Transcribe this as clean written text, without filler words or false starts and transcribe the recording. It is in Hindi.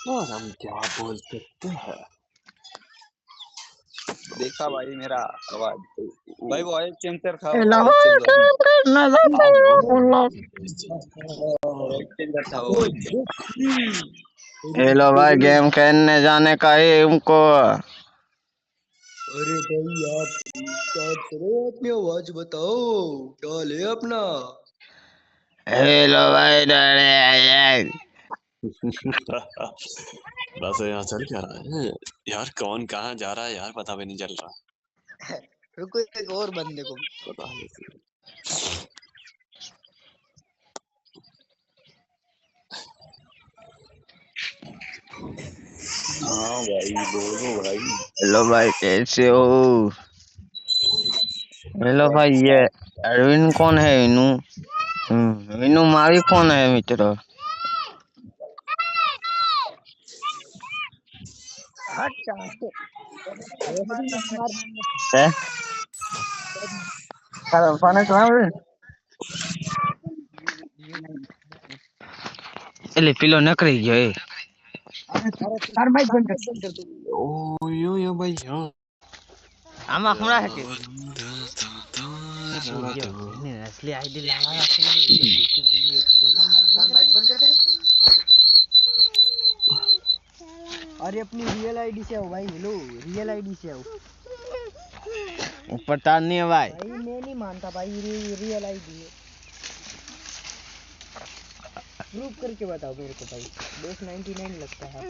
और हम क्या बोल सकते हैं। देखा भाई मेरा आवाज भाई वॉइस चेंजर था हेलो वॉइस चेंजर हाँ वो वॉइस चेंजर था वो हेलो भाई, गेम खेलने जाने का ही उनको। अरे भाई आप स्टार्ट करो अपनी आवाज बताओ क्या हाल है अपना हेलो भाई, डरे बस यहाँ चल क्या रहा है यार, कौन कहाँ जा रहा है यार, पता भी नहीं चल रहा। रुको एक और बंदे को पता नहीं। हाँ भाई बोलो भाई। हेलो भाई, कैसे हो? हेलो भाई, ये अरविंद कौन है? इनू इनू मारी कौन है मित्र? हट चाहे है पाने चलावे એટલે પેલો નકરી ગયો એ તાર માઈક બંધ કર ओ यो भाई हाँ। આમાં હમણાં હે કે એને असली आईडी लाया तार माइक बंद कर दे। अरे अपनी रियल आईडी से आओ भाई हेलो रियल आईडी से आओ ऊपर तार नहीं है भाई। भाई मैं नहीं मानता भाई रियल आईडी है प्रूफ करके बताओ मेरे को भाई 1099 लगता है